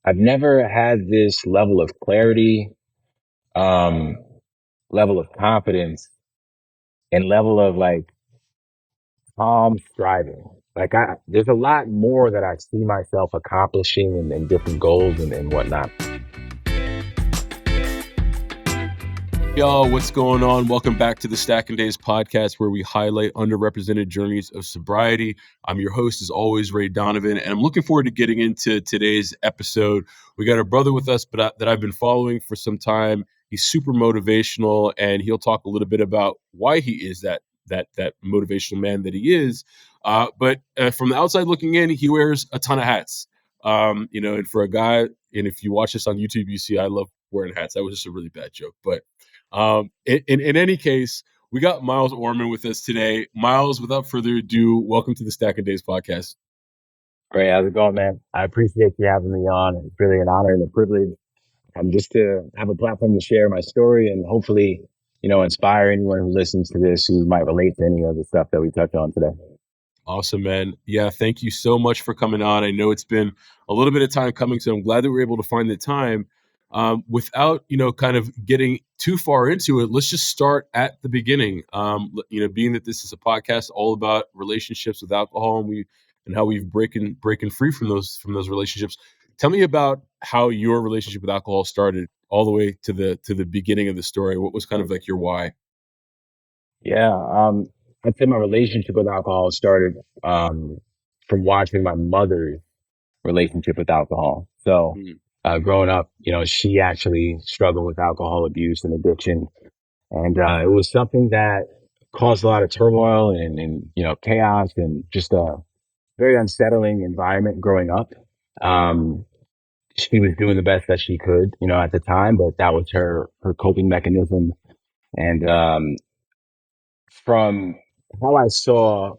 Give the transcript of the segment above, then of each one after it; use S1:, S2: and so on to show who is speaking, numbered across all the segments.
S1: I've never had this level of clarity, um, level of confidence, and level of like calm striving. There's a lot more that I see myself accomplishing and different goals and whatnot.
S2: Yo, what's going on? Welcome back to the Stacking Days podcast, where we highlight underrepresented journeys of sobriety. I'm your host, as always, Ray Donovan, and I'm looking forward to getting into today's episode. We got a brother with us that I've been following for some time. He's super motivational, and he'll talk a little bit about why he is that motivational man that he is. But from the outside looking in, he wears a ton of hats. And for a guy, and if you watch this on YouTube, you see I love wearing hats. That was just a really bad joke, but in any case, we got Miles Orman with us today. Miles, without further ado, welcome to the Stack of Days podcast.
S1: Great, how's it going, man? I appreciate you having me on. It's really an honor and a privilege. Just to have a platform to share my story and hopefully, inspire anyone who listens to this who might relate to any of the stuff that we touch on today.
S2: Awesome, man. Yeah, thank you so much for coming on. I know it's been a little bit of time coming, so I'm glad that we're able to find the time. Without kind of getting too far into it, let's just start at the beginning. Being that this is a podcast all about relationships with alcohol, and how we've breaking free from those relationships. Tell me about how your relationship with alcohol started, all the way to the beginning of the story. What was kind of like your why?
S1: Yeah, I'd say my relationship with alcohol started from watching my mother's relationship with alcohol. So,
S2: Mm.
S1: growing up, she actually struggled with alcohol abuse and addiction, and it was something that caused a lot of turmoil and chaos and just a very unsettling environment growing up. Um, she was doing the best that she could, at the time, but that was her coping mechanism. And from how I saw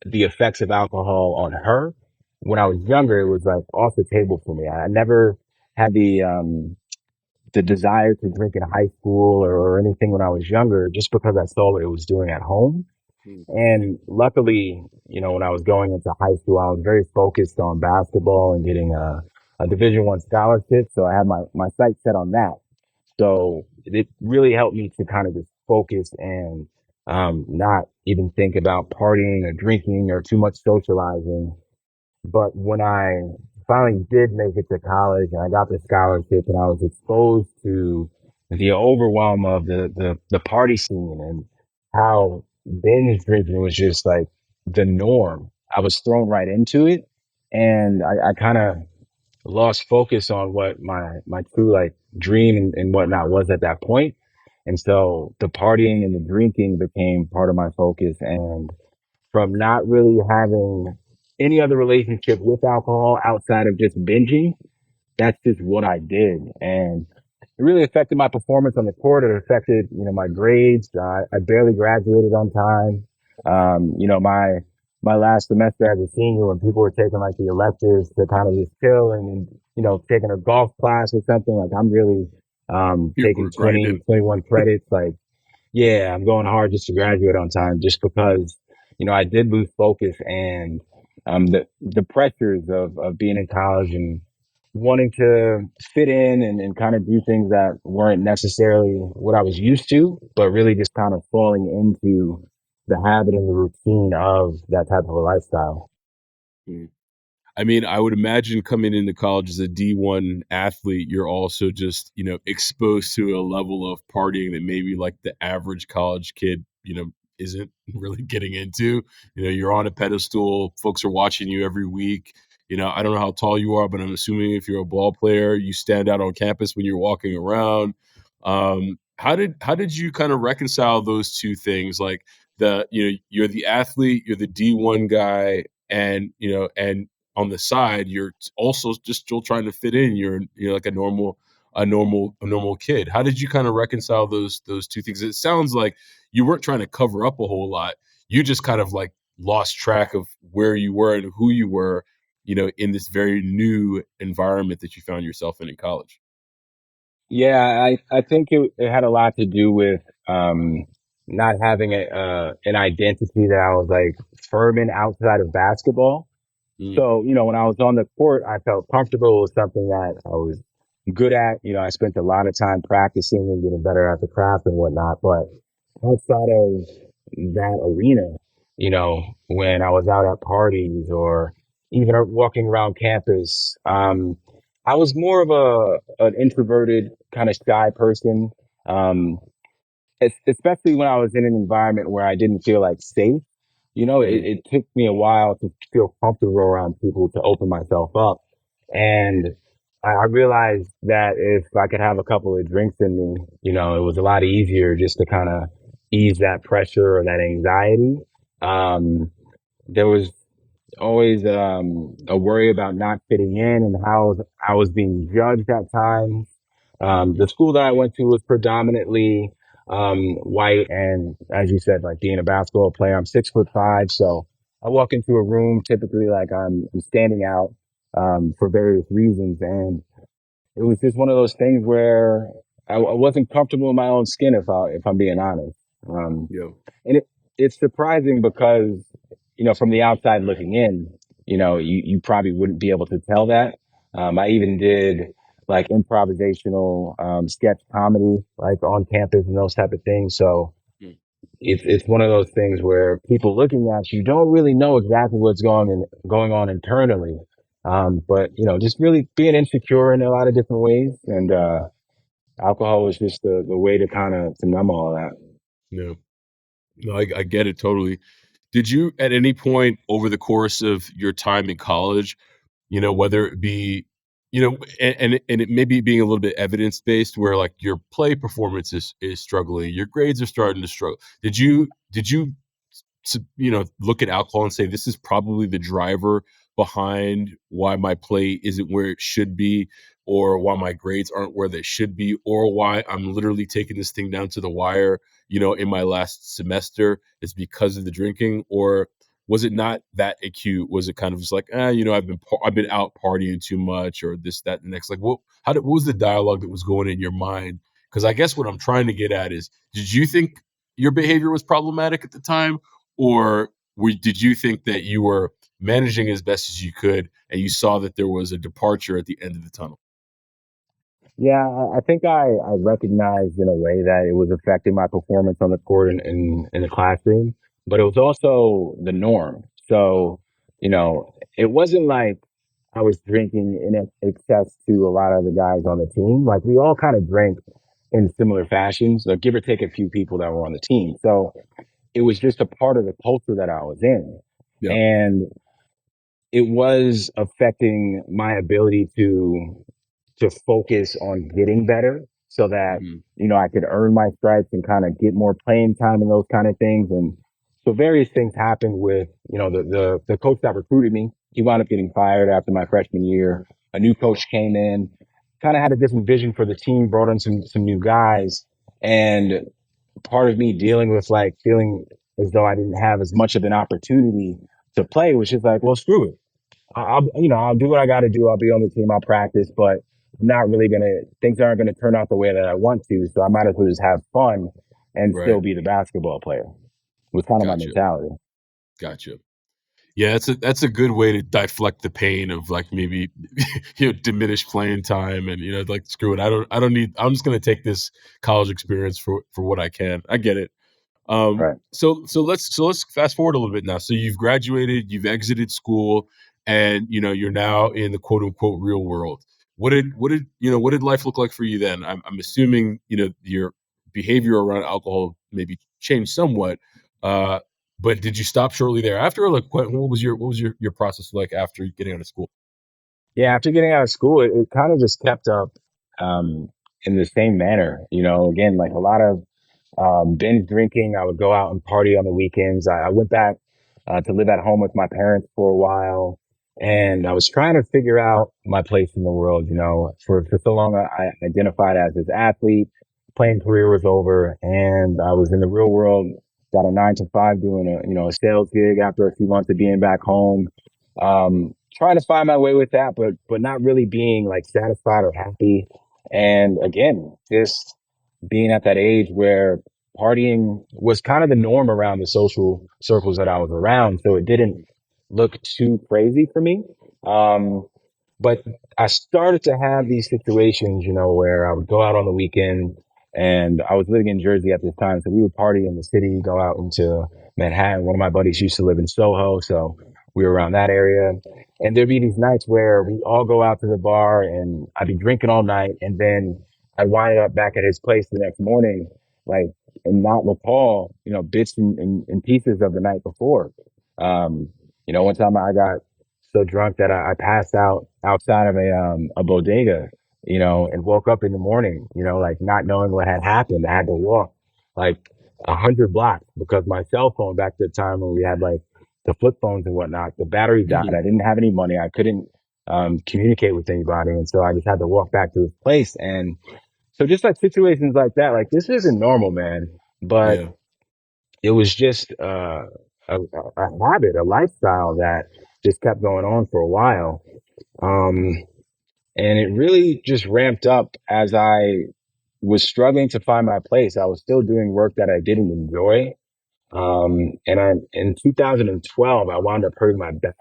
S1: the effects of alcohol on her when I was younger, it was like off the table for me. I never had the desire to drink in high school or anything when I was younger, just because I saw what it was doing at home.
S2: Mm.
S1: And luckily, when I was going into high school, I was very focused on basketball and getting a Division I scholarship. So I had my sights set on that. So it really helped me to kind of just focus and not even think about partying or drinking or too much socializing. But when I finally did make it to college and I got the scholarship and I was exposed to the overwhelm of the party scene and how binge drinking was just like the norm, I was thrown right into it. And I kind of lost focus on what my true like dream and whatnot was at that point. And so the partying and the drinking became part of my focus. And from not really having any other relationship with alcohol outside of just binging, that's just what I did. And it really affected my performance on the court. It affected, my grades. I barely graduated on time. My last semester as a senior, when people were taking like the electives to kind of just chill and taking a golf class or something, like I'm really,
S2: You were
S1: taking 20,
S2: grinding.
S1: 21 credits. Like, yeah, I'm going hard just to graduate on time, just because, I did lose focus and, the pressures of being in college and wanting to fit in and kind of do things that weren't necessarily what I was used to, but really just kind of falling into the habit and the routine of that type of a lifestyle.
S2: Mm. I mean, I would imagine coming into college as a D1 athlete, you're also just, exposed to a level of partying that maybe like the average college kid, isn't really getting into. You're on a pedestal, folks are watching you every week. I don't know how tall you are, but I'm assuming if you're a ball player, you stand out on campus when you're walking around. How did you kind of reconcile those two things? Like you're the athlete, you're the D1 guy, and on the side, you're also just still trying to fit in. You're like a normal kid. How did you kind of reconcile those two things? It sounds like you weren't trying to cover up a whole lot. You just kind of like lost track of where you were and who you were, in this very new environment that you found yourself in college.
S1: Yeah, I think it had a lot to do with not having an identity that I was like firm in outside of basketball.
S2: Mm,
S1: So, when I was on the court, I felt comfortable with something that I was good at. I spent a lot of time practicing and getting better at the craft and whatnot. But outside of that arena, when I was out at parties or even walking around campus, I was more of an introverted kind of shy person. Um, especially when I was in an environment where I didn't feel like safe.
S2: mm,
S1: It took me a while to feel comfortable around people to open myself up. And I realized that if I could have a couple of drinks in me, it was a lot easier just to kind of ease that pressure or that anxiety. There was always a worry about not fitting in and how I was being judged at times. The
S2: mm,
S1: school that I went to was predominantly white, and as you said, like being a basketball player, I'm 6'5", so I walk into a room typically like I'm standing out for various reasons, and it was just one of those things where I wasn't comfortable in my own skin if I'm being honest. Um,
S2: yeah.
S1: and it's surprising because, from the outside looking in, you probably wouldn't be able to tell that. I even did like improvisational, sketch comedy, like on campus and those type of things. So
S2: Mm,
S1: it's one of those things where people looking at you don't really know exactly what's going on internally. But just really being insecure in a lot of different ways. And, alcohol was just the way to kind of to numb all that.
S2: no, no, I get it totally. Did you at any point over the course of your time in college, whether it be, and it may be being a little bit evidence based, where like your play performance is struggling, your grades are starting to struggle. Did you to look at alcohol and say this is probably the driver behind why my play isn't where it should be, or why my grades aren't where they should be, or why I'm literally taking this thing down to the wire, in my last semester, is because of the drinking? Or was it not that acute? Was it kind of just like, I've been out partying too much, or this, that, and the next? Like, what was the dialogue that was going in your mind? Because I guess what I'm trying to get at is, did you think your behavior was problematic at the time, or did you think that you were managing as best as you could, and you saw that there was a departure at the end of the tunnel?
S1: Yeah, I think I recognized in a way that it was affecting my performance on the court and in the classroom, but it was also the norm. So, it wasn't like I was drinking in excess to a lot of the guys on the team. Like we all kind of drank in similar fashions, so give or take a few people that were on the team. So it was just a part of the culture that I was in.
S2: Yeah.
S1: And it was affecting my ability to focus on getting better so that,
S2: Mhm.
S1: I could earn my stripes and kind of get more playing time and those kind of things. And so various things happened with, the coach that recruited me. He wound up getting fired after my freshman year. A new coach came in, kind of had a different vision for the team, brought in some new guys. And part of me dealing with like feeling as though I didn't have as much of an opportunity to play was just like, well, screw it. I'll do what I got to do. I'll be on the team. I'll practice, but I'm not really things aren't gonna turn out the way that I want to. So I might as well just have fun and
S2: Right.
S1: still be the basketball player. Was kind of my
S2: Gotcha.
S1: mentality.
S2: Gotcha. Yeah, that's a good way to deflect the pain of like maybe diminish playing time, and like, screw it. I don't need. I'm just gonna take this college experience for what I can. I get it.
S1: Right.
S2: So let's fast forward a little bit now. So you've graduated, you've exited school, and you're now in the quote unquote real world. What did life look like for you then? I'm assuming your behavior around alcohol maybe changed somewhat. Uh, but did you stop shortly thereafter? Or like, what was your process like after getting out of school?
S1: Yeah. After getting out of school, it kind of just kept up in the same manner. Again, like a lot of binge drinking. I would go out and party on the weekends. I went back to live at home with my parents for a while, and I was trying to figure out my place in the world. For so long, I identified as this athlete. Playing career was over, and I was in the real world. Got a 9 to 5 doing a sales gig after a few months of being back home. Trying to find my way with that, but not really being like satisfied or happy. And again, just being at that age where partying was kind of the norm around the social circles that I was around. So it didn't look too crazy for me. Um, but I started to have these situations, you know, where I would go out on the weekend, and I was living in Jersey at this time. So we would party in the city, go out into Manhattan. One of my buddies used to live in Soho. So we were around that area. And there'd be these nights where we all go out to the bar and I'd be drinking all night. And then I'd wind up back at his place the next morning, like, and not recall, you know, bits and pieces of the night before. Um, you know, one time I got so drunk that I passed out outside of a bodega, you know, and woke up in the morning, you know, like not knowing what had happened. I had to walk like 100 blocks because my cell phone back at the time when we had like the flip phones and whatnot, the battery died. I didn't have any money. I couldn't communicate with anybody, and so I just had to walk back to his place. And so just like situations like that, like this isn't normal, man. But
S2: Yeah.
S1: it was just a habit, a lifestyle that just kept going on for a while. Um, and it really just ramped up as I was struggling to find my place. I was still doing work that I didn't enjoy. And in 2012, I wound up hurting my back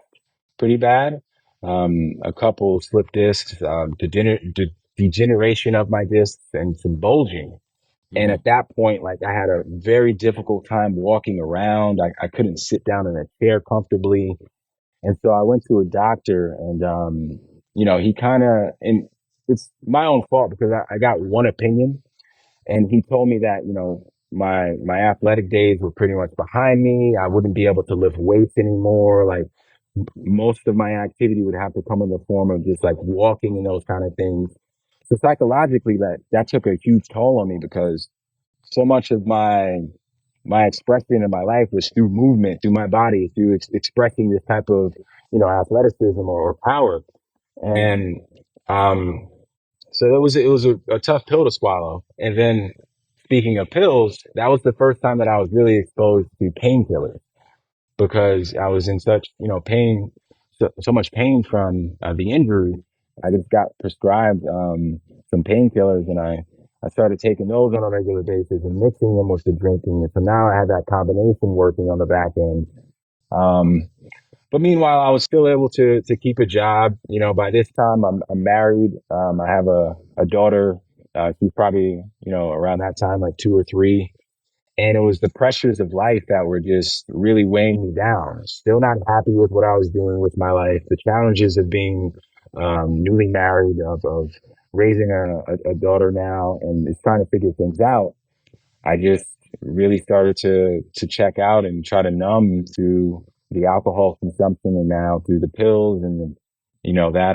S1: pretty bad. A couple slip discs, degeneration of my discs, and some bulging. And
S2: Hmm.
S1: at that point, like I had a very difficult time walking around. I couldn't sit down in a chair comfortably. And so I went to a doctor and, you know, he kind of, and it's my own fault because I got one opinion and he told me that, you know, my athletic days were pretty much behind me. I wouldn't be able to lift weights anymore. Like most of my activity would have to come in the form of just like walking and those kind of things. So psychologically that took a huge toll on me because so much of my expression in my life was through movement, through my body, through expressing this type of, you know, athleticism or power.
S2: Hmm.
S1: And, um, so it was a tough pill to swallow. And then speaking of pills, that was the first time that I was really exposed to painkillers because I was in such, you know, pain, so much pain from the injury. I just got prescribed some painkillers, and I started taking those on a regular basis and mixing them with the drinking. And so now I had that combination working on the back end. Um, but meanwhile, I was still able to keep a job. You know, by this time, I'm married. I have a daughter. She's probably, you know, around that time, like 2 or 3. And it was the pressures of life that were just really weighing me down. Still not happy with what I was doing with my life. The challenges of being newly married, of raising a daughter now, and just trying to figure things out. I just really started to check out and try to numb through the alcohol consumption, and now through the pills, and you know that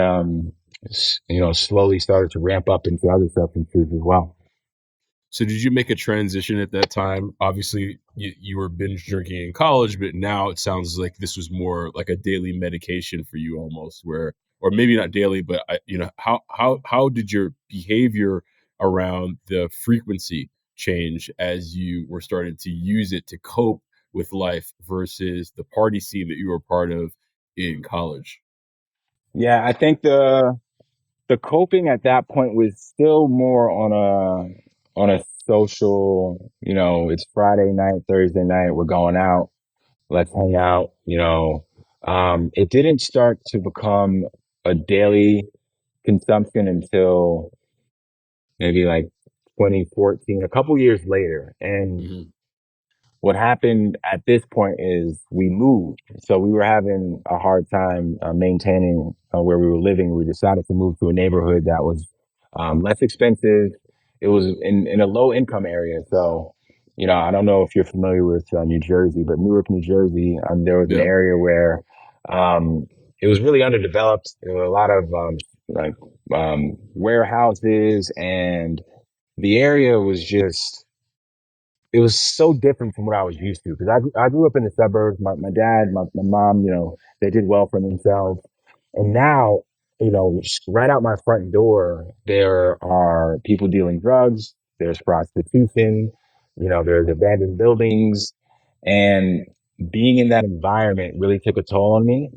S1: you know slowly started to ramp up into other substances as well.
S2: So did you make a transition at that time? Obviously, you were binge drinking in college, but now it sounds like this was more like a daily medication for you almost where or maybe not daily, but you know, how did your behavior around the frequency change as you were starting to use it to cope with life versus the party scene that you were part of in college?
S1: Yeah, I think the coping at that point was still more on a social, you know, it's Friday night, Thursday night, we're going out, let's hang out, you know. It didn't start to become a daily consumption until maybe like 2014, a couple years later. And
S2: Hmm.
S1: what happened at this point is we moved. So we were having a hard time maintaining where we were living. We decided to move to a neighborhood that was less expensive. It was in a low income area. So, you know, I don't know if you're familiar with New Jersey, but Newark, New Jersey, there was an
S2: Yeah.
S1: area where um, it was really underdeveloped. There were a lot of like warehouses, and the area was just it was so different from what I was used to because I grew up in the suburbs. My dad, my mom, you know, they did well for themselves. And now, you know, right out my front door, there are people dealing drugs, there's prostitution, you know, there's abandoned buildings. And being in that environment really took a toll on me.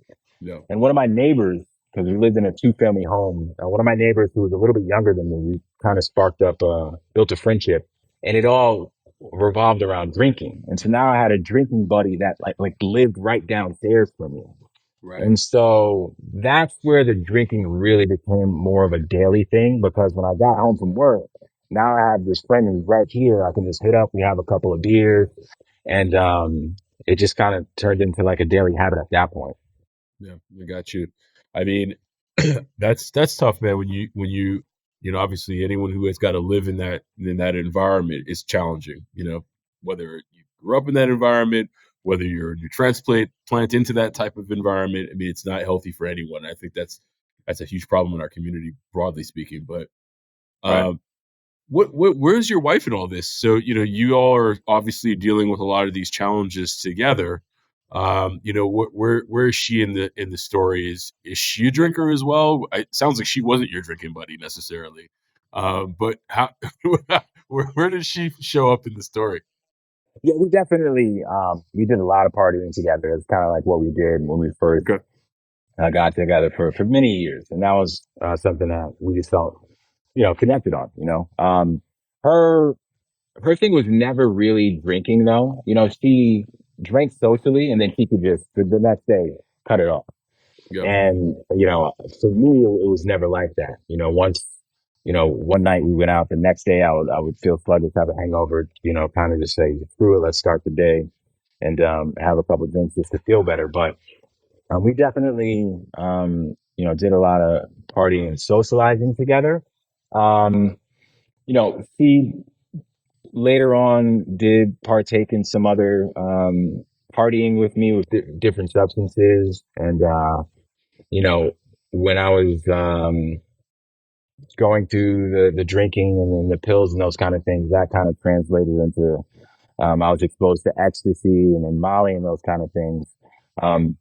S2: Yeah.
S1: And one of my neighbors, because we lived in a two-family home, one of my neighbors who was a little bit younger than me, we kind of sparked up, built a friendship, and it all revolved around drinking. And so now I had a drinking buddy that like lived right downstairs from me.
S2: Right.
S1: And so that's where the drinking really became more of a daily thing because when I got home from work, now I have this friend who's right here. I can just hit up. We have a couple of beers and, it just kind of turned into like a daily habit at that point.
S2: Yeah, I got you. I mean, that's tough, man. You know, obviously anyone who has got to live in that environment is challenging. You know, whether you grew up in that environment, whether you transplant plant into that type of environment. I mean, it's not healthy for anyone. I think that's a huge problem in our community, broadly speaking. But
S1: Right.
S2: um, where's your wife in all this? So, you know, you all are obviously dealing with a lot of these challenges together. You know, where is she in the story? Is she a drinker as well? It sounds like she wasn't your drinking buddy necessarily. But how where does she show up in the story?
S1: Yeah, we definitely, we did a lot of partying together. It's kind of like what we did when we first
S2: Okay.
S1: got together for many years. And that was, something that we just felt, connected on, her, her thing was never really drinking though. She drank socially and then she could just the next day cut it off.
S2: Yeah.
S1: And, for me, it was never like that. Once, one night we went out, the next day I would feel sluggish, have a hangover, kind of just say, screw it, let's start the day and, have a couple of drinks just to feel better. But, we definitely, did a lot of partying and socializing together. Um, she later on did partake in some other, partying with me with different substances. And, you know, when I was, going through the drinking and then the pills and those kind of things, that kind of translated into, I was exposed to ecstasy and then Molly and those kind of things. Um,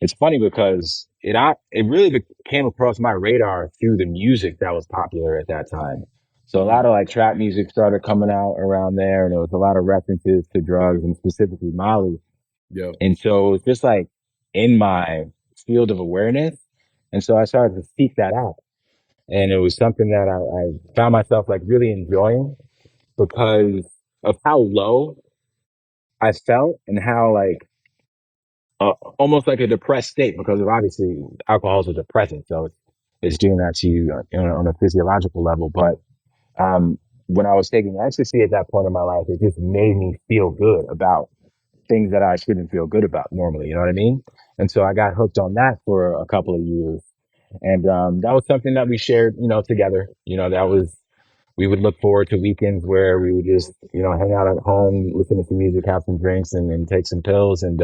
S1: it's funny because it really came across my radar through the music that was popular at that time. So a
S2: Mhm.
S1: lot of like trap music started coming out around there, and there was a lot of references to drugs and specifically Molly.
S2: Yeah.
S1: And so it was just like in my field of awareness. And so I started to seek that out. And it was something that I found myself like really enjoying because of how low I felt and how like almost like a depressed state because of obviously alcohol is a depressant, so it's doing that to you on a physiological level. But when I was taking ecstasy at that point in my life, it just made me feel good about things that I shouldn't feel good about normally. You know what I mean? And so I got hooked on that for a couple of years, and that was something that we shared, together. That was we would look forward to weekends where we would just hang out at home, listen to some music, have some drinks, and take some pills, and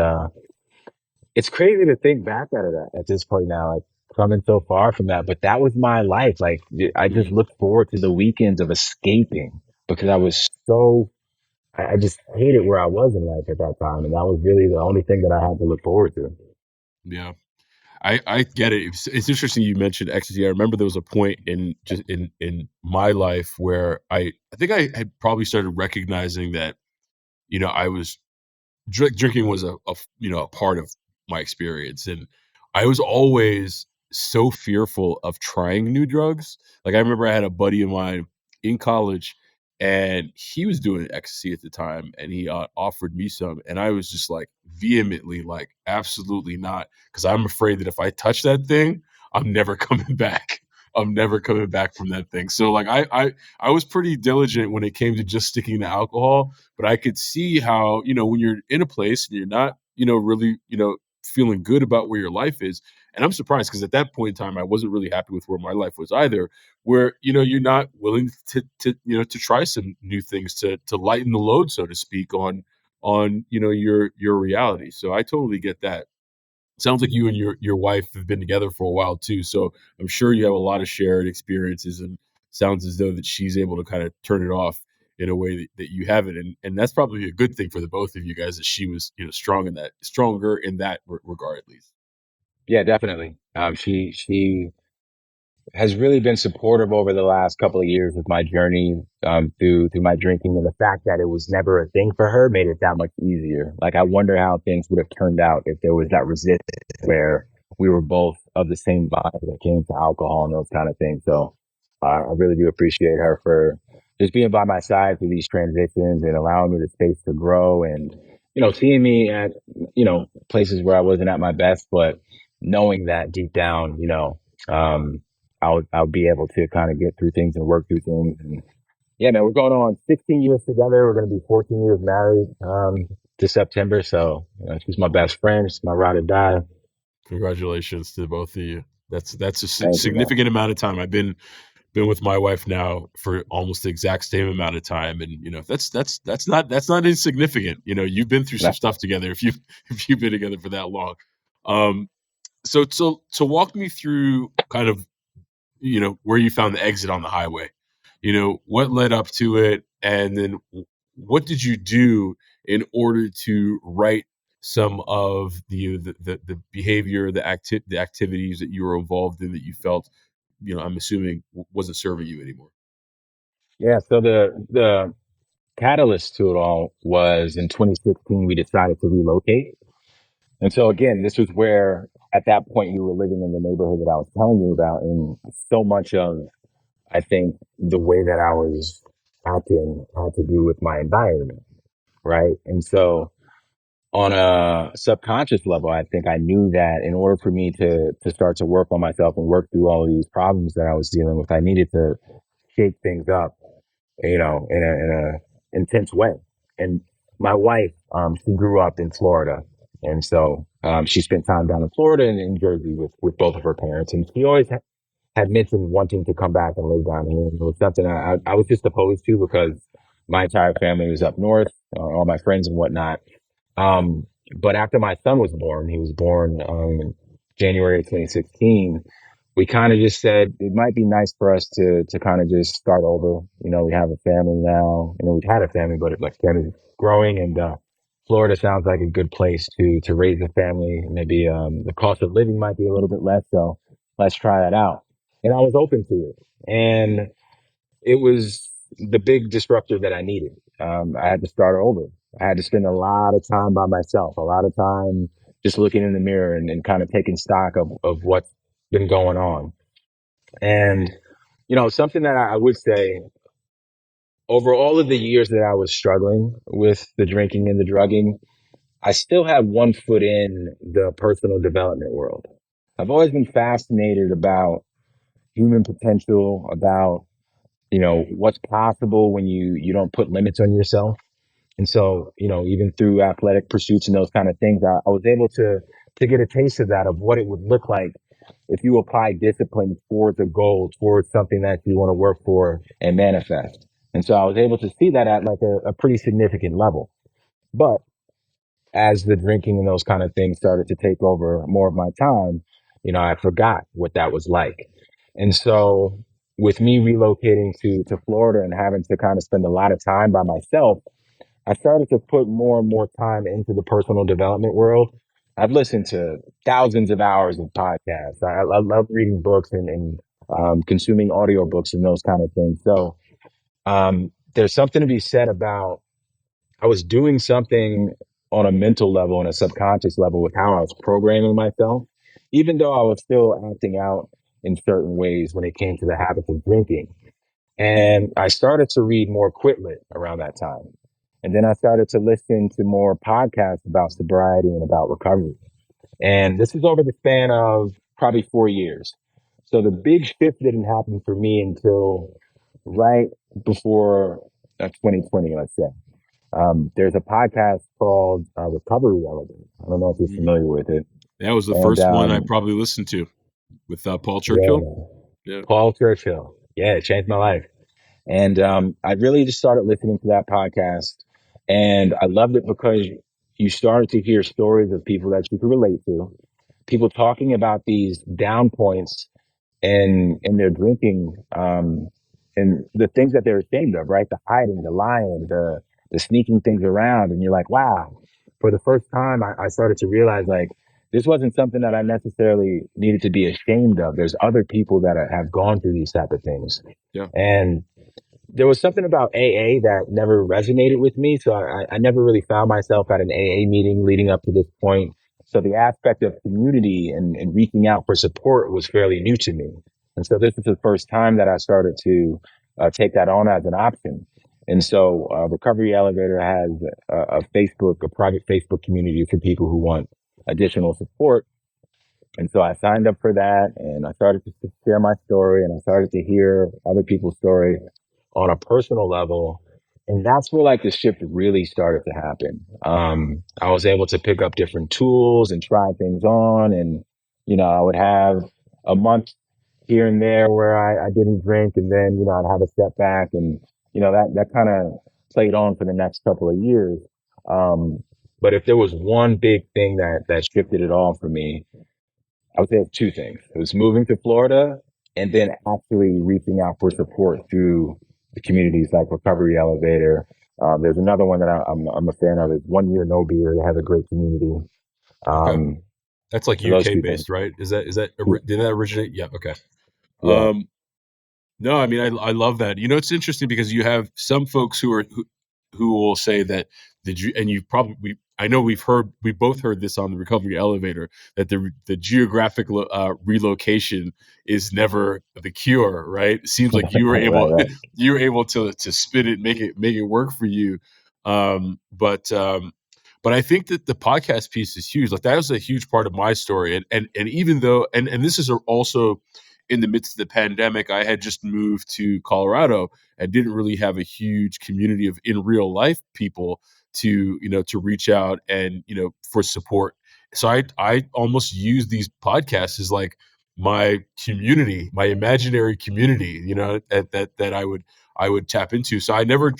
S1: it's crazy to think back at it at this point now, like coming so far from that. But that was my life. Like I just
S2: Mhm.
S1: looked forward to the weekends of escaping because I was so I just hated where I was in life at that time, and that was really the only thing that I had to look forward to.
S2: Yeah. I get it. It's interesting you mentioned ecstasy. I remember there was a point in my life where I think I had probably started recognizing that, you know, I was drinking was you know, a part of my experience, and I was always so fearful of trying new drugs. Like, I remember I had a buddy of mine in college, and he was doing ecstasy at the time, and he, offered me some, and I was just, like, vehemently like, "Absolutely not, because 'cause I'm afraid that if I touch that thing, I'm never coming back. I'm never coming back from that thing." So, like, I was pretty diligent when it came to just sticking to alcohol, but I could see how, you know, when you're in a place and you're not, you know, really, you know, feeling good about where your life is. And I'm surprised because at that point in time, I wasn't really happy with where my life was either. Where, you know, you're not willing you know, to try some new things to lighten the load, so to speak, on, you know, your reality. So I totally get that. Sounds like you and your wife have been together for a while too, so I'm sure you have a lot of shared experiences, and sounds as though that she's able to kind of turn it off in a way that you haven't, and that's probably a good thing for the both of you guys that she was, you know, stronger in that regard at least.
S1: Yeah, definitely. She has really been supportive over the last couple of years of my journey through my drinking, and the fact that it was never a thing for her made it that much easier. Like I wonder how things would have turned out if there was that resistance where we were both of the same vibe when it came to alcohol and those kind of things. So I really do appreciate her for just being by my side through these transitions and allowing me the space to grow and seeing me at places where I wasn't at my best, but knowing that deep down, um, I'll be able to kind of get through things and work through things. And yeah, man, we're going on 16 years together. We're going to be 14 years married, this September. So, she's my best friend. She's my ride or die.
S2: Congratulations to both of you. That's a
S1: Thank you, man.
S2: significant amount of time. I've been with my wife now for almost the exact same amount of time, and that's not insignificant. You've been through some
S1: That's
S2: stuff together if you if you've been together for that long. Um, so walk me through kind of where you found the exit on the highway. What led up to it, and then what did you do in order to right some of the behavior, the activities that you were involved in that you felt, I'm assuming wasn't serving you anymore.
S1: yeah. So the catalyst to it all was in 2016, we decided to relocate. And so again, this was where at that point we were living in the neighborhood that I was telling you about. And so much of, I think, the way that I was acting had to do with my environment. Right. And so on a subconscious level, I think I knew that in order for me to start to work on myself and work through all of these problems that I was dealing with, I needed to shake things up, in a intense way. And my wife, she grew up in Florida. And so, she spent time down in Florida and in Jersey with both of her parents. And she always had mentioned wanting to come back and live down here. And it was something I was just opposed to because my entire family was up north, all my friends and whatnot. Um, but after my son was born, he was born, in January of 2016. We kind of just said it might be nice for us to kind of just start over. We have a family now. We've had a family, but like family's growing, and Florida sounds like a good place to raise a family. Maybe the cost of living might be a little bit less, so let's try that out. And I was open to it, and it was the big disruptor that I needed. I had to start over. I had to spend a lot of time by myself, a lot of time just looking in the mirror and kind of taking stock of what's been going on. And, something that I would say over all of the years that I was struggling with the drinking and the drugging, I still had one foot in the personal development world. I've always been fascinated about human potential, about what's possible when you don't put limits on yourself. And so, even through athletic pursuits and those kind of things, I was able to get a taste of that, of what it would look like if you apply discipline towards a goal, towards something that you want to work for and manifest. And so I was able to see that at like a pretty significant level. But as the drinking and those kind of things started to take over more of my time, I forgot what that was like. And so with me relocating to Florida and having to kind of spend a lot of time by myself, I started to put more and more time into the personal development world. I've listened to thousands of hours of podcasts. I love reading books and consuming audiobooks and those kind of things. So, there's something to be said about I was doing something on a mental level and a subconscious level with how I was programming myself, even though I was still acting out in certain ways when it came to the habits of drinking. And I started to read more Quit Lit around that time. And then I started to listen to more podcasts about sobriety and about recovery. And this was over the span of probably 4 years. So the big shift didn't happen for me until right before 2020, let's say. There's a podcast called Recovery Elevator. I don't know if you're
S2: Mm.
S1: familiar with it.
S2: That was the
S1: And
S2: first one I probably listened to with Paul Churchill.
S1: yeah,
S2: Yeah.
S1: Paul Churchill. Yeah, it changed my life. And I really just started listening to that podcast. And I loved it because you started to hear stories of people that you could relate to, people talking about these down points and their drinking, and the things that they're ashamed of, right? The hiding, the lying, the sneaking things around. And you're like, wow, for the first time, I started to realize like this wasn't something that I necessarily needed to be ashamed of. There's other people that have gone through these type of things.
S2: Yeah.
S1: And there was something about AA that never resonated with me. So I never really found myself at an AA meeting leading up to this point. So the aspect of community and reaching out for support was fairly new to me. And so this is the first time that I started to take that on as an option. And so Recovery Elevator has a private Facebook community for people who want additional support. And so I signed up for that and I started to share my story and I started to hear other people's story on a personal level. And that's where like the shift really started to happen. I was able to pick up different tools and try things on. And, I would have a month here and there where I didn't drink and then, I'd have a setback and, that kind of played on for the next couple of years. Um, but if there was one big thing that shifted it all for me, I would say it's two things. It was moving to Florida and then actually reaching out for support through the communities like Recovery Elevator. There's another one that I'm a fan of is 1 Year No Beer. They have a great community.
S2: Okay.
S1: Um,
S2: That's like
S1: so those
S2: UK
S1: two things.
S2: based, right?
S1: Yeah.
S2: Did that originate? Yeah. Okay.
S1: Yeah.
S2: Um, No, I mean, I love that. You know, it's interesting because you have some folks who will say that and you probably I know we both heard this on the recovery elevator that the geographic relocation is never the cure, right? It seems like you were
S1: Right.
S2: able
S1: Right.
S2: you were able to spin it, make it work for you. But I think that the podcast piece is huge. Like that was a huge part of my story, and even though and this is also in the midst of the pandemic, I had just moved to Colorado and didn't really have a huge community of in real life people to reach out and for support. So I almost use these podcasts as like my community, my imaginary community, that I would tap into. So I never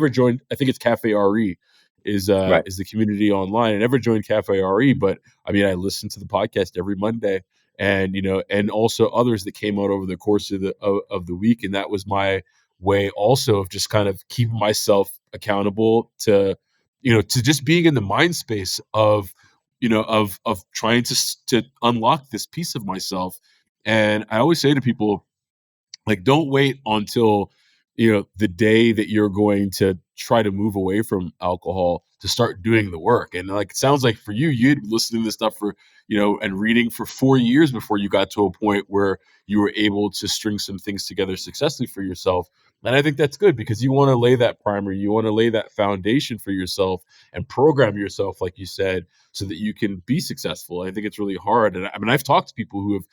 S2: joined. I think it's Cafe RE
S1: Right.
S2: is the community online. I never joined Cafe RE, but I mean I listen to the podcast every Monday and and also others that came out over the course of the week, and that was my way also of just kind of keeping myself accountable to just being in the mind space of of trying to unlock this piece of myself. And I always say to people, like, don't wait until the day that you're going to try to move away from alcohol to start doing the work. And like it sounds like for you, you'd been listening to this stuff for and reading for 4 years before you got to a point where you were able to string some things together successfully for yourself. And I think that's good because you want to lay that primer, you want to lay that foundation for yourself and program yourself, like you said, so that you can be successful. I think it's really hard. And I mean, I've talked to people who have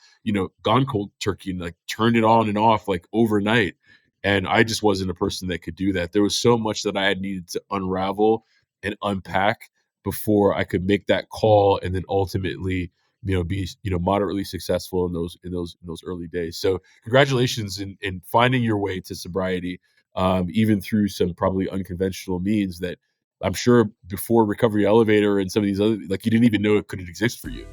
S2: gone cold turkey and like turned it on and off like overnight. And I just wasn't a person that could do that. There was so much that I had needed to unravel and unpack before I could make that call and then ultimately, be, moderately successful in those early days. So congratulations in finding your way to sobriety, even through some probably unconventional means that I'm sure before Recovery Elevator and some of these other, like you didn't even know it could exist for you.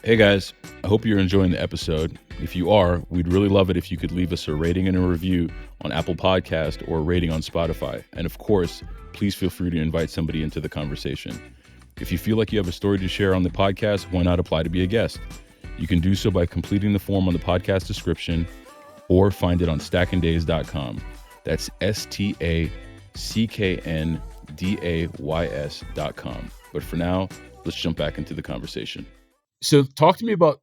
S2: Hey guys, I hope you're enjoying the episode. If you are, we'd really love it if you could leave us a rating and a review on Apple Podcast or a rating on Spotify. And of course, please feel free to invite somebody into the conversation. If you feel like you have a story to share on the podcast, why not apply to be a guest? You can do so by completing the form on the podcast description or find it on stackndays.com. That's stackndays.com. But for now, let's jump back into the conversation. So talk to me about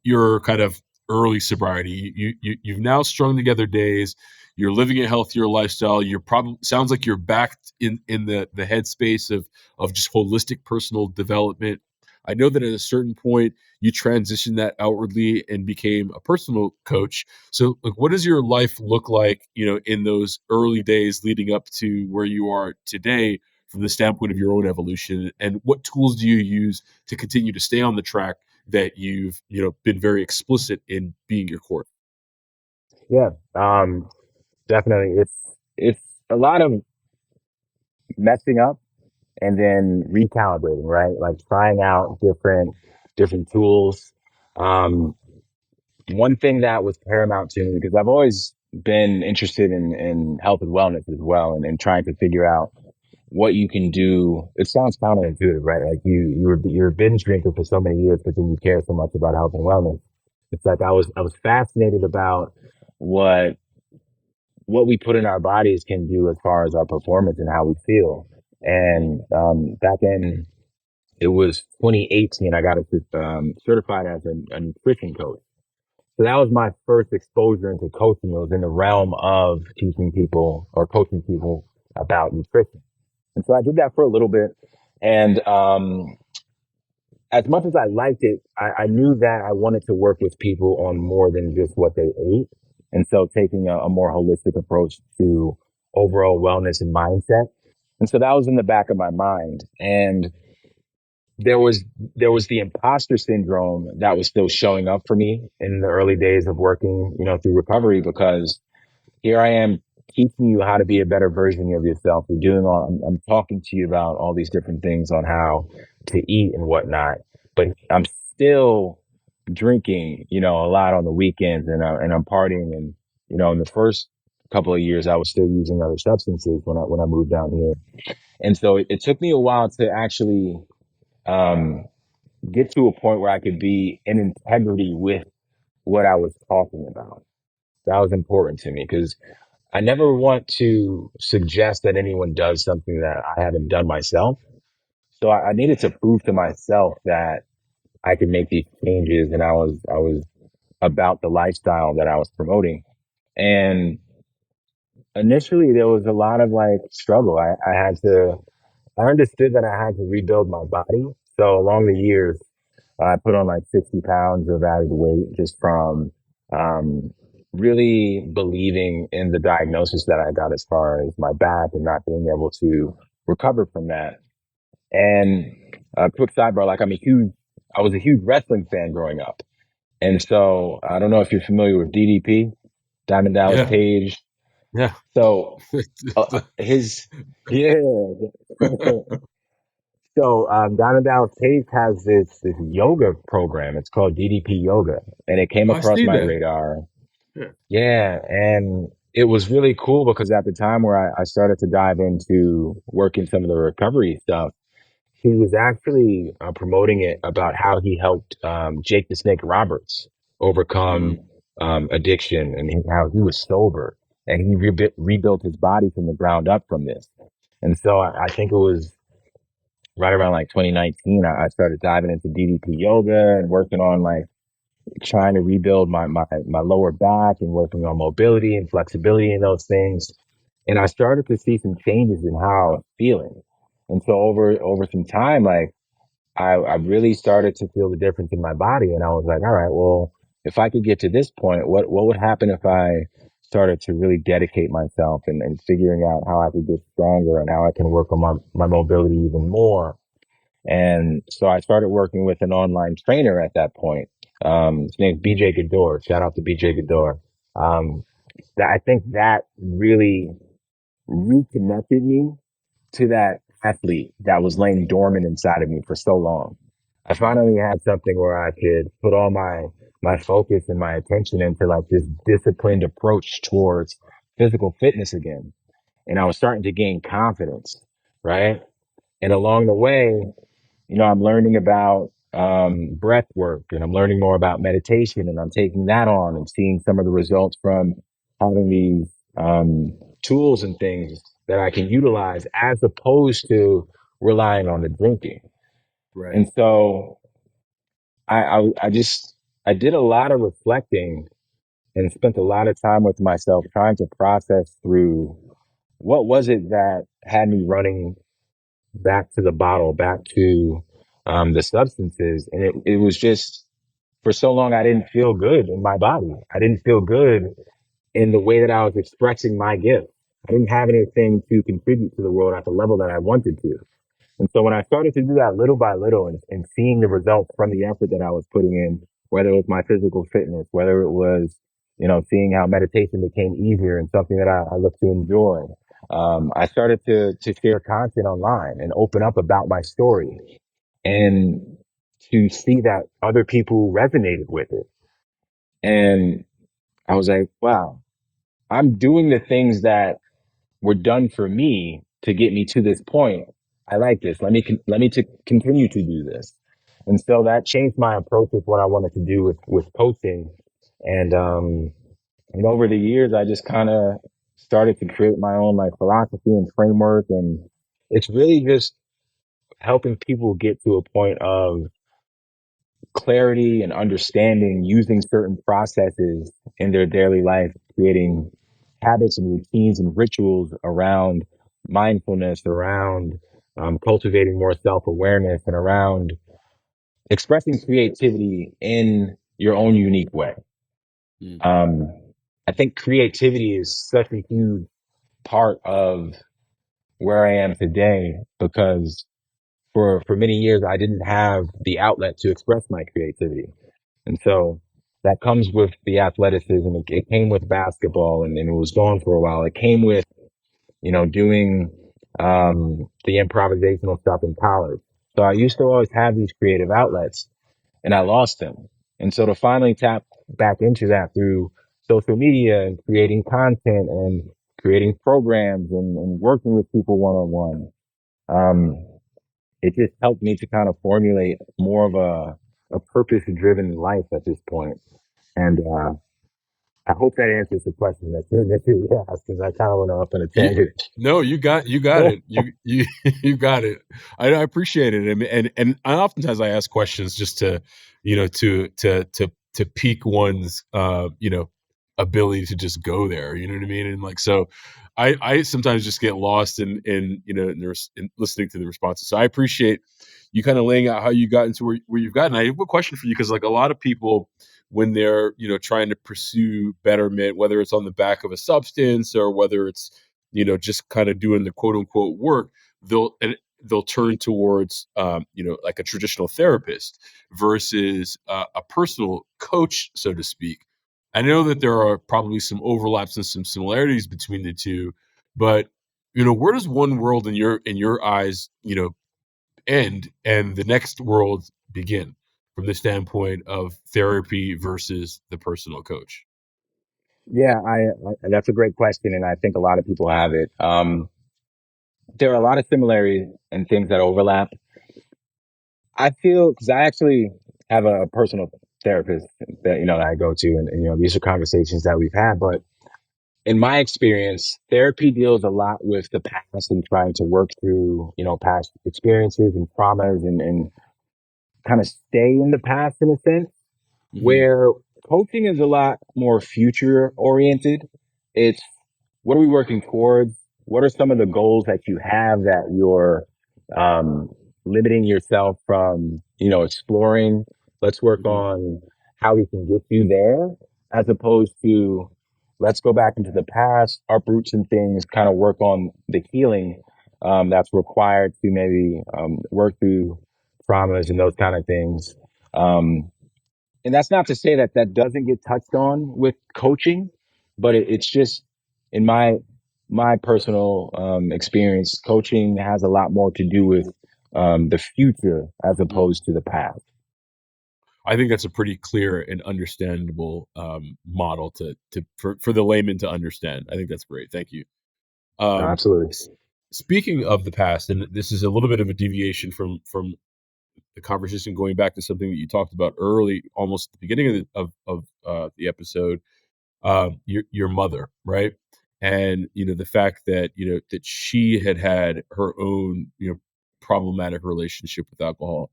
S2: your kind of early sobriety. You've now strung together days. You're living a healthier lifestyle. You're probably sounds like you're back in the headspace of just holistic personal development. I know that at a certain point you transitioned that outwardly and became a personal coach. So like what does your life look like, in those early days leading up to where you are today from the standpoint of your own evolution? And what tools do you use to continue to stay on the track that you've been very explicit in being your core?
S1: Yeah. Definitely. It's a lot of messing up and then recalibrating, right? Like trying out different tools. Um, One thing that was paramount to me because I've always been interested in health and wellness as well, and trying to figure out what you can do. It sounds counterintuitive, right? Like you're a binge drinker for so many years, but then you care so much about health and wellness. It's like I was fascinated about what what we put in our bodies can do as far as our performance and how we feel. And back in it was 2018, I got certified as a nutrition coach. So that was my first exposure into coaching. It was in the realm of teaching people or coaching people about nutrition. And so I did that for a little bit. And as much as I liked it, I knew that I wanted to work with people on more than just what they ate. And so taking a more holistic approach to overall wellness and mindset. And so that was in the back of my mind. And there was there was the imposter syndrome that was still showing up for me in the early days of working, through recovery, because here I am teaching you how to be a better version of yourself. We're doing I'm talking to you about all these different things on how to eat and whatnot, but I'm still drinking, a lot on the weekends, and I'm partying. And, in the first couple of years, I was still using other substances when I moved down here. And so it took me a while to actually, um, get to a point where I could be in integrity with what I was talking about. That was important to me because I never want to suggest that anyone does something that I haven't done myself. So I needed to prove to myself that I could make these changes, and I was about the lifestyle that I was promoting. And initially there was a lot of like struggle. I understood that I had to rebuild my body. So along the years, I put on like 60 pounds of added weight just from, um, really believing in the diagnosis that I got as far as my back and not being able to recover from that. And a quick sidebar, like I was a huge wrestling fan growing up. And so I don't know if you're familiar with DDP, Diamond Dallas
S2: Yeah,
S1: Page.
S2: yeah.
S1: So his, yeah. So Diamond Dallas Page has this yoga program. It's called DDP Yoga, and it came
S2: I
S1: across
S2: see
S1: my
S2: that.
S1: radar.
S2: Yeah.
S1: Yeah, and it was really cool because at the time where I started to dive into working some of the recovery stuff, he was actually promoting it about how he helped Jake the Snake Roberts overcome
S2: Mm,
S1: addiction, and how he was sober, and he rebuilt his body from the ground up from this. And so I think it was right around like 2019, I started diving into DDP yoga and working on like trying to rebuild my lower back and working on mobility and flexibility and those things. And I started to see some changes in how I was feeling. And so over some time, like I really started to feel the difference in my body. And I was like, all right, well, if I could get to this point, what would happen if I started to really dedicate myself and figuring out how I could get stronger and how I can work on my mobility even more. And so I started working with an online trainer at that point. His name's BJ Gador. Shout out to BJ Gador. Um, that I think that really reconnected me to that athlete that was laying dormant inside of me for so long. I finally had something where I could put all my focus and my attention into like this disciplined approach towards physical fitness again. And I was starting to gain confidence, right? And along the way, I'm learning about breath work, and I'm learning more about meditation, and I'm taking that on and seeing some of the results from having these tools and things that I can utilize as opposed to relying on the drinking.
S2: right.
S1: And so I just, I did a lot of reflecting and spent a lot of time with myself trying to process through what was it that had me running back to the bottle, back to the substances. And it was just for so long, I didn't feel good in my body. I didn't feel good in the way that I was expressing my gift. I didn't have anything to contribute to the world at the level that I wanted to. And so when I started to do that little by little and seeing the results from the effort that I was putting in, whether it was my physical fitness, whether it was, seeing how meditation became easier and something that I look to enjoy, I started to share content online and open up about my story and to see that other people resonated with it. And I was like, wow, I'm doing the things that were done for me to get me to this point. I like this. Let me continue to do this. And so that changed my approach with what I wanted to do with coaching. And, over the years, I just kind of started to create my own like philosophy and framework. And it's really just helping people get to a point of clarity and understanding using certain processes in their daily life, creating habits and routines and rituals around mindfulness, around cultivating more self awareness, and around expressing creativity in your own unique way.
S2: Mm,
S1: Um, I think creativity is such a huge part of where I am today because for many years I didn't have the outlet to express my creativity. And so that comes with the athleticism. It came with basketball and it was gone for a while. It came with, doing the improvisational stuff in college. So I used to always have these creative outlets and I lost them. And so to finally tap back into that through social media and creating content and creating programs and working with people one on one, it just helped me to kind of formulate more of a purpose driven life at this point. And, I hope that answers the question that you asked because I kind of went off on a
S2: you
S1: tangent.
S2: no, you got it. You you got it. I appreciate it, and I oftentimes I ask questions just to, to pique one's, ability to just go there. You know what I mean? And like so, I sometimes just get lost in listening to the responses. So I appreciate you kind of laying out how you got into where you've gotten. I have a question for you because like a lot of people when they're trying to pursue betterment, whether it's on the back of a substance or whether it's just kind of doing the quote unquote work, they'll turn towards like a traditional therapist versus a personal coach, so to speak. I know that there are probably some overlaps and some similarities between the two, but where does one world in your eyes end and the next world begin from the standpoint of therapy versus the personal coach?
S1: Yeah, that's a great question, and I think a lot of people have it. There are a lot of similarities and things that overlap. I feel because I actually have a personal therapist that that I go to, and these are conversations that we've had. But in my experience, therapy deals a lot with the past and trying to work through past experiences and traumas and kind of stay in the past in a sense.
S2: Hmm.
S1: Where coaching is a lot more future oriented. It's what are we working towards? What are some of the goals that you have that you're um, limiting yourself from, exploring? Let's work
S2: Hmm.
S1: on how we can get you there as opposed to let's go back into the past, uproot some things, kind of work on the healing that's required to maybe work through traumas and those kind of things. Um, and that's not to say that that doesn't get touched on with coaching, but it's just in my personal experience, coaching has a lot more to do with the future as opposed to the past.
S2: I think that's a pretty clear and understandable model for the layman to understand. I think that's great. Thank you. Um,
S1: Absolutely.
S2: s- Speaking of the past, and this is a little bit of a deviation from the conversation, going back to something that you talked about early, almost at the beginning of the episode. Your mother, right? And the fact that that she had her own problematic relationship with alcohol.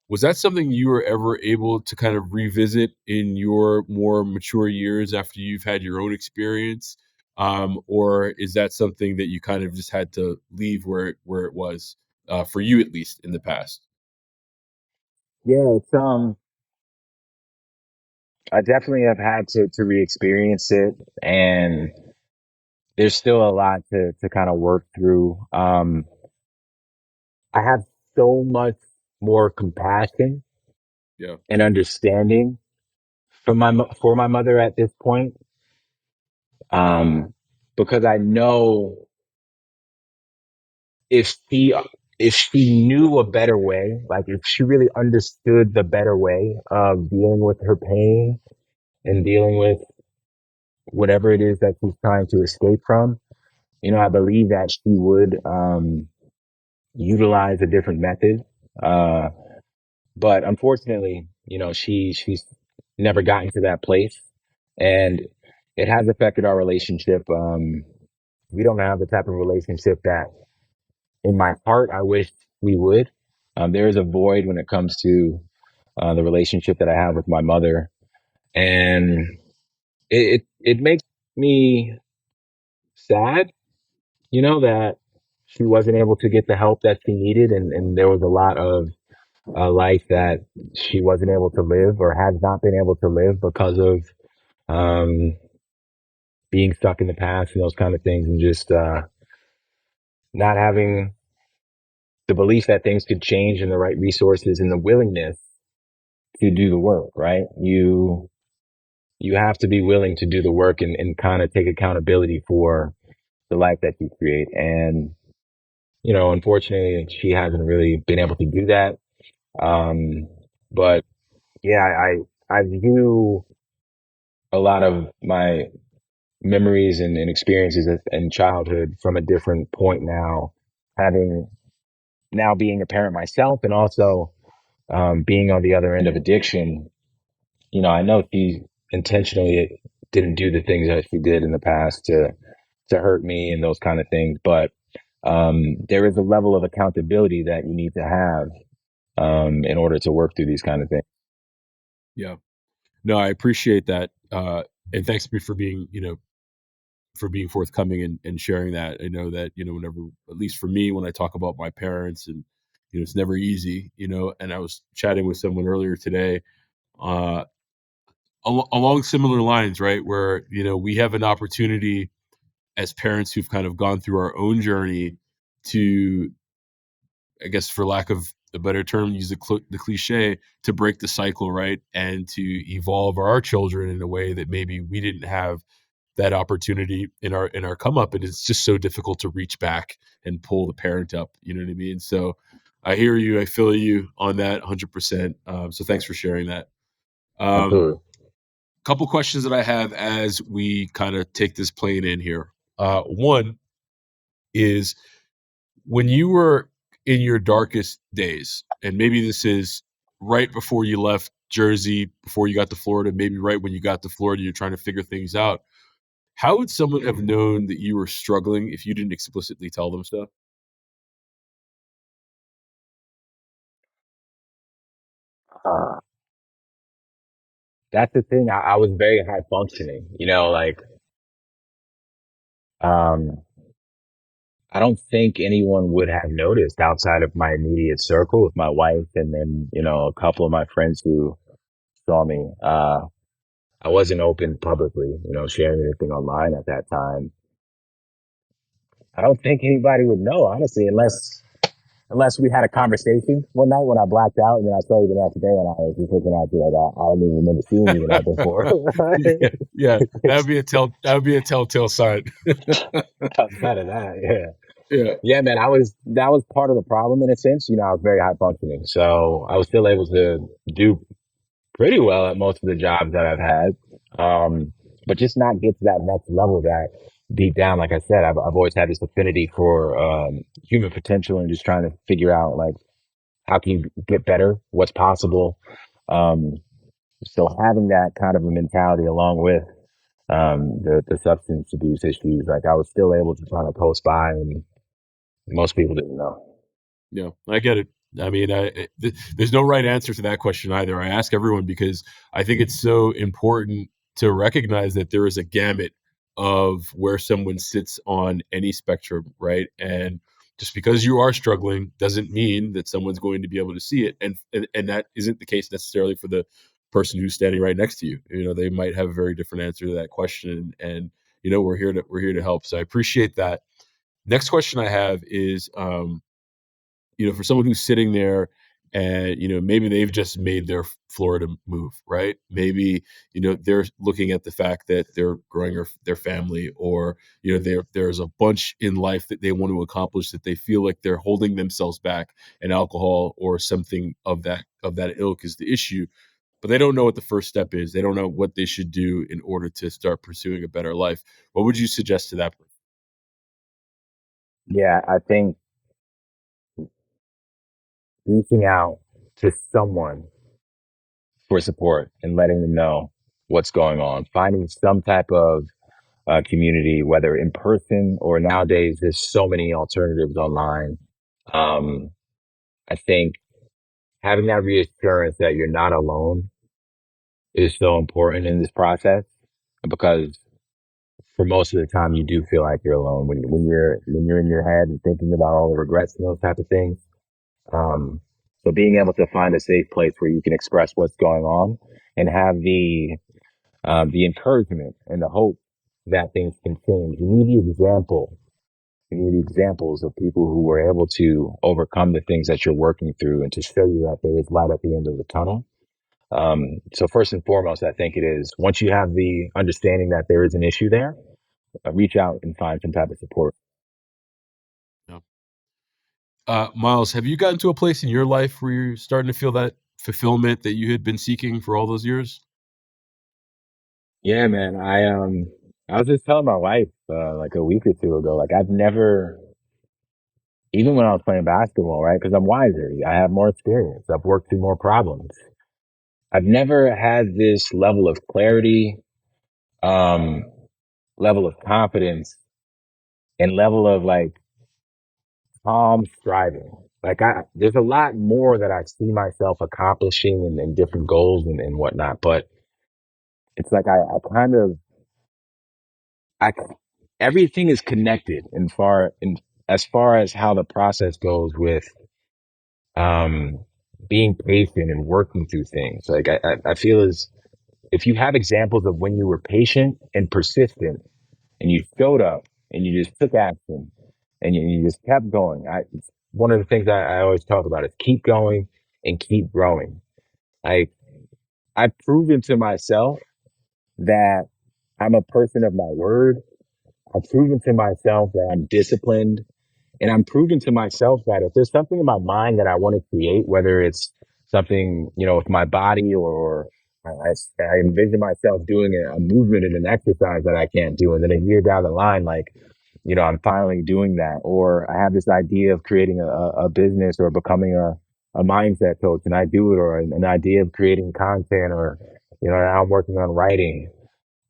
S2: Was that something you were ever able to kind of revisit in your more mature years after you've had your own experience? Or is that something that you kind of just had to leave where it was, for you at least in the past?
S1: Yeah, it's I definitely have had to re-experience it, and there's still a lot to kind of work through. I have so much more compassion
S2: Yeah.
S1: and understanding for my mother at this point, um, because I know if she if she knew a better way, like if she really understood the better way of dealing with her pain and dealing with whatever it is that she's trying to escape from, I believe that she would utilize a different method. Uh, but unfortunately, she's never gotten to that place, and it has affected our relationship. We don't have the type of relationship that in my heart, I wish we would. There is a void when it comes to the relationship that I have with my mother, and it makes me sad, that she wasn't able to get the help that she needed, and there was a lot of a life that she wasn't able to live or has not been able to live because of um, being stuck in the past and those kind of things, and just not having the belief that things could change and the right resources and the willingness to do the work. Right? You have to be willing to do the work and kind of take accountability for the life that you create. And unfortunately, she hasn't really been able to do that. Um, but yeah, I view a lot of my memories and experiences in childhood from a different point now, having now being a parent myself and also being on the other end of addiction. I know she intentionally didn't do the things that she did in the past to hurt me and those kind of things, but there is a level of accountability that you need to have in order to work through these kind of things.
S2: Yeah. No, I appreciate that. And thanks for being, for being forthcoming and sharing that. I know that, whenever, at least for me, when I talk about my parents and, it's never easy, and I was chatting with someone earlier today, uh, along similar lines, right? Where, we have an opportunity as parents who've kind of gone through our own journey to, I guess, for lack of a better term, use the cliche, to break the cycle, right? And to evolve our children in a way that maybe we didn't have that opportunity in our come up, and it's just so difficult to reach back and pull the parent up. You know what I mean? So I hear you, I feel you on that 100%. So thanks for sharing that. Um,
S1: Absolutely.
S2: Couple questions that I have as we kind of take this plane in here. One is, when you were in your darkest days, and maybe this is right before you left Jersey, before you got to Florida, maybe right when you got to Florida, you're trying to figure things out. How would someone have known that you were struggling if you didn't explicitly tell them so?
S1: Uh, that's the thing. I was very high functioning, like, um, I don't think anyone would have noticed outside of my immediate circle with my wife and then, a couple of my friends who saw me. I wasn't open publicly, sharing anything online at that time. I don't think anybody would know, honestly, unless we had a conversation one night when I blacked out and then I saw you the next day and I was just looking at you like, I don't even remember seeing you the night before.
S2: Yeah, yeah, that would be a telltale sign.
S1: Outside of that, yeah.
S2: Yeah,
S1: Yeah, man, that was part of the problem in a sense. I was very high functioning. So I was still able to do pretty well at most of the jobs that I've had. But just not get to that next level that deep down, like I said, I've always had this affinity for, human potential and just trying to figure out like, how can you get better? What's possible? Um, so having that kind of a mentality along with, the substance abuse issues, like I was still able to kind of post by and most people didn't know.
S2: yeah, I get it. I mean, there's no right answer to that question either. I ask everyone because I think it's so important to recognize that there is a gamut of where someone sits on any spectrum, right? And just because you are struggling doesn't mean that someone's going to be able to see it, and that isn't the case necessarily for the person who's standing right next to you. They might have a very different answer to that question, and we're here to help. So I appreciate that. Next question I have is, for someone who's sitting there and, maybe they've just made their Florida move, right? Maybe, they're looking at the fact that they're growing their family, or, there's a bunch in life that they want to accomplish that they feel like they're holding themselves back, and alcohol or something of that ilk is the issue. But they don't know what the first step is. They don't know what they should do in order to start pursuing a better life. What would you suggest to that person?
S1: Yeah, I think reaching out to someone for support and letting them know what's going on, finding some type of community, whether in person or nowadays, there's so many alternatives online. Um, I think having that reassurance that you're not alone is so important in this process because for most of the time you do feel like you're alone when you're in your head and thinking about all the regrets and those type of things. Um, So being able to find a safe place where you can express what's going on and have the encouragement and the hope that things can change. You need examples of people who were able to overcome the things that you're working through and to show you that there is light at the end of the tunnel. So first and foremost, I think it is once you have the understanding that there is an issue there, reach out and find some type of support.
S2: Yeah. Miles, have you gotten to a place in your life where you're starting to feel that fulfillment that you had been seeking for all those years?
S1: Yeah, man. I was just telling my wife like a week or two ago, like I've never, even when I was playing basketball, right? Because I'm wiser, I have more experience, I've worked through more problems. I've never had this level of clarity, um, level of confidence, and level of like calm striving. Like there's a lot more that I see myself accomplishing and different goals and whatnot, but it's like I kind of I everything is connected in as far as how the process goes with um being patient and working through things. Like I feel as if you have examples of when you were patient and persistent and you showed up and you just took action and you just kept going. It's one of the things I always talk about is keep going and keep growing. Like I've proven to myself that I'm a person of my word. I've proven to myself that I'm disciplined. And I'm proving to myself that if there's something in my mind that I want to create, whether it's something, with my body or I envision myself doing a movement and an exercise that I can't do. And then a year down the line, like, I'm finally doing that. Or I have this idea of creating a business or becoming a mindset coach and I do it, or an idea of creating content or, now I'm working on writing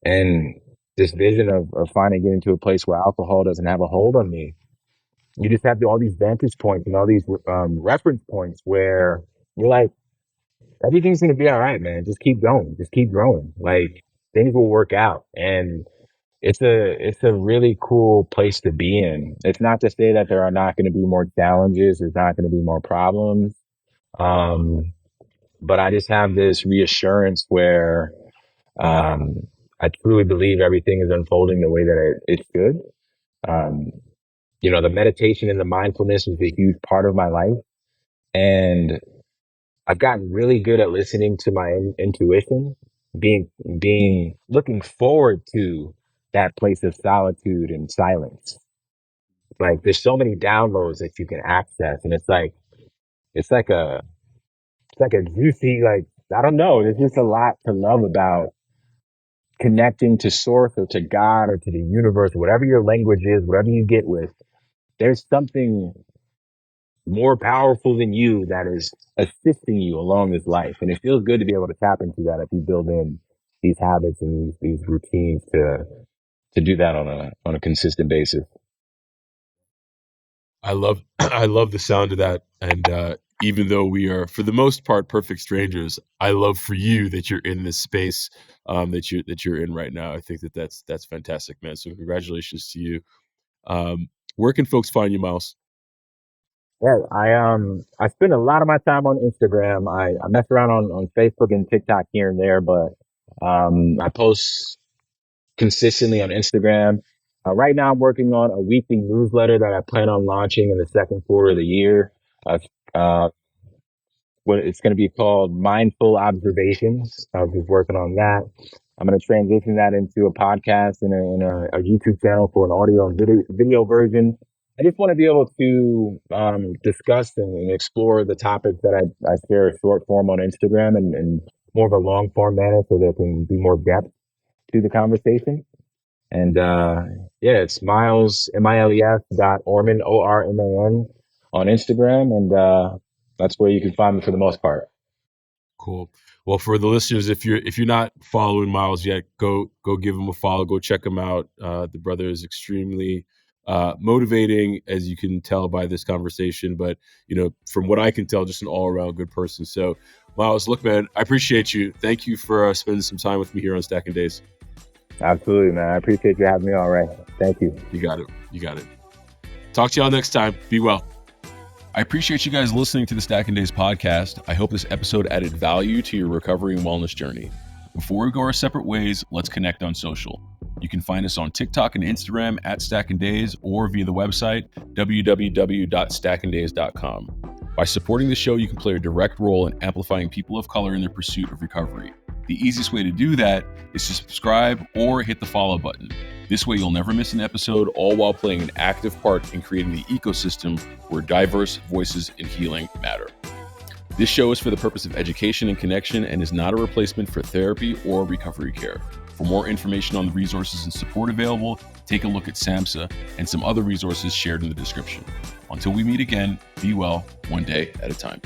S1: and this vision of finally getting to a place where alcohol doesn't have a hold on me. You just have all these vantage points and all these reference points where you're like, everything's going to be all right, man. Just keep going. Just keep growing. Like things will work out. And it's a really cool place to be in. It's not to say that there are not going to be more challenges. There's not going to be more problems. Um, but I just have this reassurance where, um, I truly believe everything is unfolding the way that it should. Um, the meditation and the mindfulness is a huge part of my life. And I've gotten really good at listening to my intuition, being, looking forward to that place of solitude and silence. Like there's so many downloads that you can access. And it's like a, it's like a juicy, like, I don't know. There's just a lot to love about connecting to source or to God or to the universe, whatever your language is, whatever you get with. There's something more powerful than you that is assisting you along this life. And it feels good to be able to tap into that if you build in these habits and these routines to do that on a consistent basis.
S2: I love I love the sound of that, and even though we are for the most part perfect strangers, I love for you that you're in this space that you're in right now. I think that's fantastic, man. So congratulations to you. Where can folks find you, Miles?
S1: Yeah, I spend a lot of my time on Instagram. I mess around on Facebook and TikTok here and there, but I post consistently on Instagram. Right now, I'm working on a weekly newsletter that I plan on launching in the second quarter of the year. Uh, uh, what it's going to be called Mindful Observations. I was just working on that. I'm going to transition that into a podcast and a YouTube channel for an audio and video version. I just want to be able to discuss and explore the topics that I share short form on Instagram and more of a long form manner so there can be more depth to the conversation. And yeah, it's Miles dot Orman Orman on Instagram, and that's where you can find me for the most part.
S2: Cool. Well, for the listeners, if you're not following Miles yet, go give him a follow. Go check him out. The brother is extremely motivating, as you can tell by this conversation. But from what I can tell, just an all around good person. So, Miles, look, man, I appreciate you. Thank you for spending some time with me here on Stacking Days.
S1: Absolutely, man. I appreciate you having me on, Ray. Thank you.
S2: You got it. You got it. Talk to y'all next time. Be well. I appreciate you guys listening to the Stacking Days podcast. I hope this episode added value to your recovery and wellness journey. Before we go our separate ways, let's connect on social. You can find us on TikTok and Instagram at Stacking Days or via the website www.stackingdays.com. By supporting the show, you can play a direct role in amplifying people of color in their pursuit of recovery. The easiest way to do that is to subscribe or hit the follow button. This way you'll never miss an episode, all while playing an active part in creating the ecosystem where diverse voices in healing matter. This show is for the purpose of education and connection and is not a replacement for therapy or recovery care. For more information on the resources and support available, take a look at SAMHSA and some other resources shared in the description. Until we meet again, be well, one day at a time.